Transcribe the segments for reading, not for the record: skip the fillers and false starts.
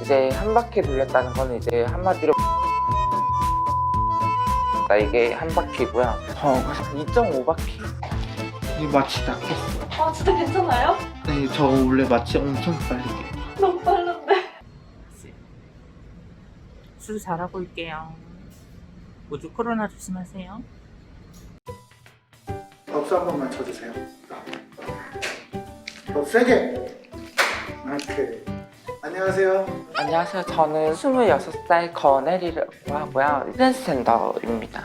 이제 한 바퀴 돌렸다는 건 이제 한마디로 이게 한 바퀴고요. 2.5바퀴. 이 마취 낫겠어. 아 진짜 괜찮아요? 네, 저 원래 마취 엄청 빨리 해요. 너무 빠른데. 수술 잘하고 올게요. 우주 코로나 조심하세요. 박수 한 번만 쳐주세요. 더 세게. 오케이. 안녕하세요. 안녕하세요. 저는 26살 권혜리라고 하고요. 트랜스젠더입니다.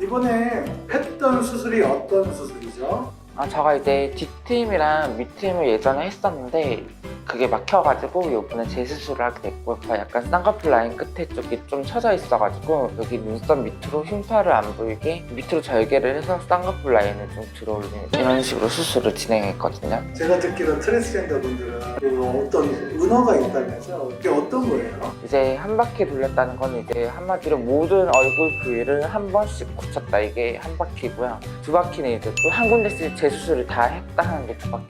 이번에 했던 수술이 어떤 수술이죠? 제가 이제 뒷트임이랑 밑트임을 예전에 했었는데 그게 막혀가지고 이번에 재수술을 하게 됐고, 약간 쌍꺼풀 라인 끝에 쪽이 좀 처져 있어가지고 여기 눈썹 밑으로 흉터를 안 보이게 밑으로 절개를 해서 쌍꺼풀 라인을 좀 들어올리는 이런 식으로 수술을 진행했거든요. 제가 듣기로 트랜스젠더 분들은 어떤 은어가 있다면서요? 그게 어떤 거예요? 이제 한 바퀴 돌렸다는 건 이제 한마디로 모든 얼굴 부위를 한 번씩 굳혔다, 이게 한 바퀴고요. 두 바퀴는 이제 또 한 군데씩 재수술을 다 했다 하는 게 두 바퀴.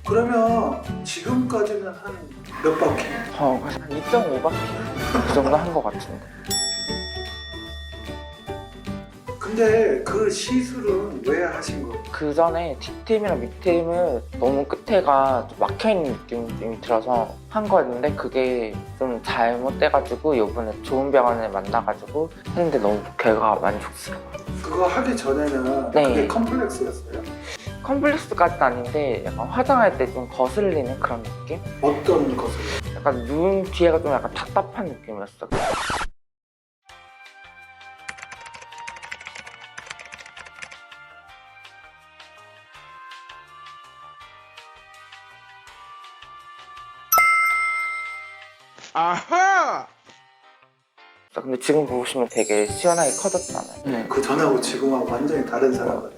그러면 지금까지는 한 몇 바퀴? 한 2.5바퀴 그 정도 한 것 같은데. 근데 그 시술은 왜 하신 거예요? 그 전에 뒷팀이랑 밑팀을 너무 끝에가 좀 막혀있는 느낌이 들어서 한 거였는데 그게 좀 잘못돼가지고 이번에 좋은 병원을 만나가지고 했는데 너무 결과가 만족스러워요. 그거 하기 전에는 네. 그게 컴플렉스였어요? 컴플렉스까지는 아닌데 약간 화장할 때 좀 거슬리는 그런 느낌? 어떤 것을? 약간 눈 뒤에가 좀 약간 답답한 느낌이었어. 아하! 근데 지금 보시면 되게 시원하게 커졌잖아요. 그 전하고 지금하고 완전히 다른 사람 같아요.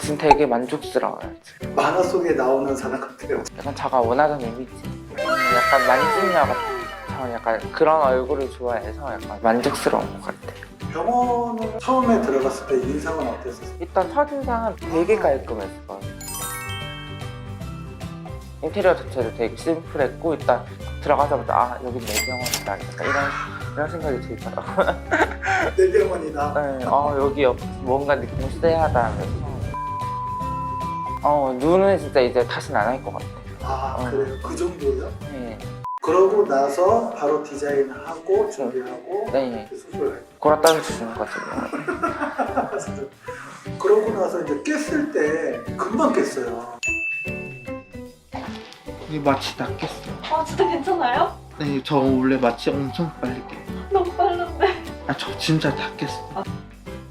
지금 되게 만족스러워요. 지금. 만화 속에 나오는 사람 같아요. 약간 제가 원하던 이미지. 약간 만찢녀 같은. 저는 약간 그런 얼굴을 좋아해서 약간 만족스러운 것 같아요. 병원을 처음에 들어갔을 때 인상은 어땠었어요? 일단 첫인상은 되게 깔끔했어요. 인테리어 자체도 되게 심플했고 일단 들어가자마자 여긴 내 병원이다, 약간 이런 생각이 들더라고요. 내 병원이다. 네, 여기 뭔가 느낌이 쎄하다 하면서 눈은 진짜 이제 다시는 안 할 것 같아요. 그래요? 그 정도요? 네. 그러고 나서 바로 디자인하고 준비하고 네. 수술을 골아따져 주는 거죠. 했어요. 그러고 나서 이제 깼을 때 금방 깼어요. 이 마취 낫겠어. 아 진짜 괜찮아요? 네, 저 원래 마취 엄청 빨리 깨요. 너무 빠른데. 저 진짜 낫겠어.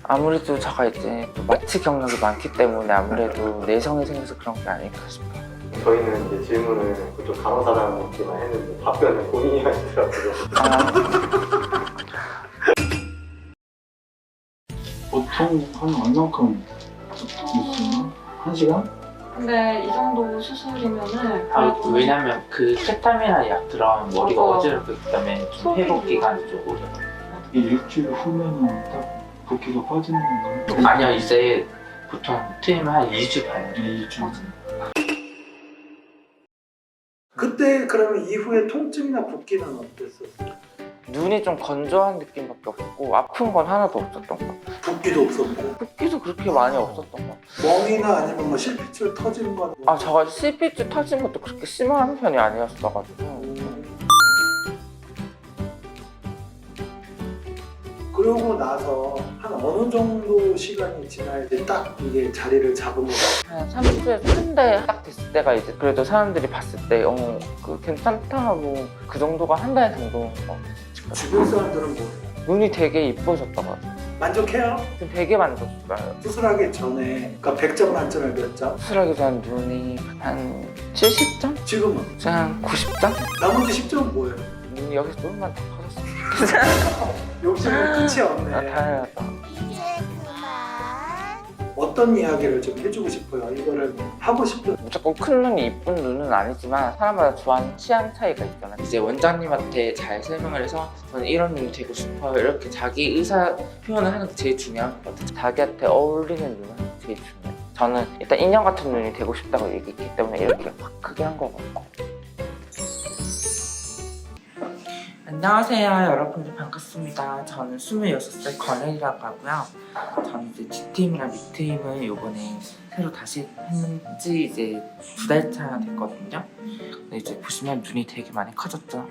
아무래도 제가 이제 또 마취 경력이 많기 때문에 아무래도 내성이 생겨서 그런 게 아닐까 싶어요. 저희는 이제 질문을 그쪽 간호사랑한테만 했는데 답변은 본인이 하시더라고요. 보통 한 얼만큼 있어요? 1시간? 근데 이 정도 수술이면은 그래도 왜냐면 그 케타민이나 약 들어가면 머리가 맞아. 어지럽기 때문에 좀 회복 기간이 좀 오래 걸려요. 이 일주일 후면은 딱 붓기가 빠지는 건가요? 아니요, 이제 보통 트임은 한 2주 봐요. 2주. 그때 그러면 이후에 통증이나 붓기는 어땠었어요? 눈이 좀 건조한 느낌밖에 없었고 아픈 건 하나도 없었던 것 같아요. 붓기도 없었고 붓기도 그렇게 많이 없었던 것 같아요. 멍이나 아니면 뭐 실핏줄 터지는 거 제가 CPG 터진 것도 그렇게 심한 편이 아니었어가지고. 그러고 나서 한 어느 정도 시간이 지나야 돼 딱 이게 자리를 잡은 거예요? 한 3주에서 한 달 딱 됐을 때가 이제 그래도 사람들이 봤을 때 괜찮다 하고 그 정도가 한 달 정도인 것 같아요. 주변 사람들은 뭐 눈이 되게 이뻐졌다고요. 만족해요? 되게 만족스러워요. 수술하기 전에 그러니까 100점 만점에 몇 점? 수술하기 전 눈이 한 70점? 지금은? 지금 한 90점? 나머지 10점은 뭐예요? 눈이 여기서 조금만 더 커졌어요. 욕심은 끝이 없네. 다행이다. 어떤 이야기를 좀 해주고 싶어요? 이거를 하고 싶은 무조건 큰 눈이 이쁜 눈은 아니지만 사람마다 좋아하는 취향 차이가 있잖아요. 이제 원장님한테 잘 설명을 해서 저는 이런 눈이 되고 싶어요, 이렇게 자기 의사 표현을 하는 게 제일 중요한 것 같아요. 자기한테 어울리는 눈을 하는 게 제일 중요해요. 저는 일단 인형 같은 눈이 되고 싶다고 얘기했기 때문에 이렇게 크게 한 것 같고. 안녕하세요 여러분들, 반갑습니다. 저는 26살 권혜이라고 하고요. 저는 이제 D팀이랑 B팀을 요번에 새로 다시 했는지 이제 2달차 됐거든요. 근데 이제 보시면 눈이 되게 많이 커졌죠.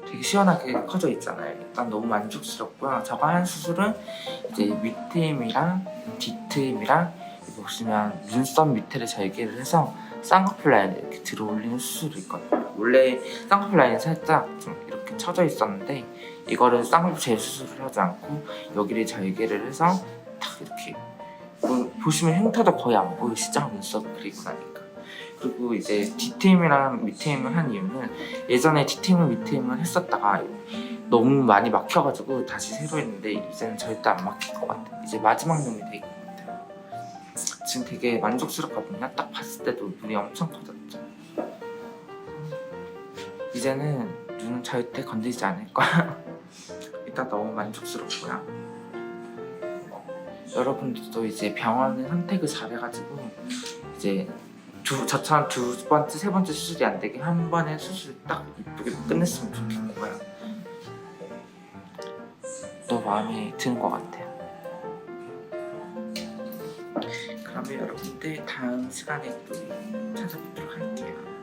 되게 시원하게 커져 있잖아요. 일단 너무 만족스럽고요. 저가 한 수술은 이제 V팀이랑 D팀이랑 보시면 눈썹 밑에를 절개를 해서 쌍꺼풀 라인을 이렇게 들어 올리는 수술이 있거든요. 원래 쌍꺼풀 라인이 살짝 좀 이렇게 쳐져 있었는데 이거를 쌍꺼풀 재수술을 하지 않고 여기를 절개를 해서 탁 이렇게 보시면 흉터도 거의 안 보이시죠? 눈썹 그리고 나니까. 그리고 이제 D팀이랑 B팀을 한 이유는 예전에 D팀을 B팀을 했었다가 너무 많이 막혀가지고 다시 새로 했는데 이제는 절대 안 막힐 것 같아요. 이제 마지막 놈이 될 것 같아요. 지금 되게 만족스럽거든요. 딱 봤을 때도 눈이 엄청 커졌죠. 이제는 눈은 절대 건드리지 않을 거야. 일단 너무 만족스럽고요. 여러분들도 이제 병원을 선택을 잘해가지고 이제 저처럼 두 번째, 세 번째 수술이 안 되게 한 번에 수술 딱 이쁘게 끝냈으면 좋겠고요. 또 마음에 드는 것 같아요. 그러면 여러분들 다음 시간에 또 찾아뵙도록 할게요.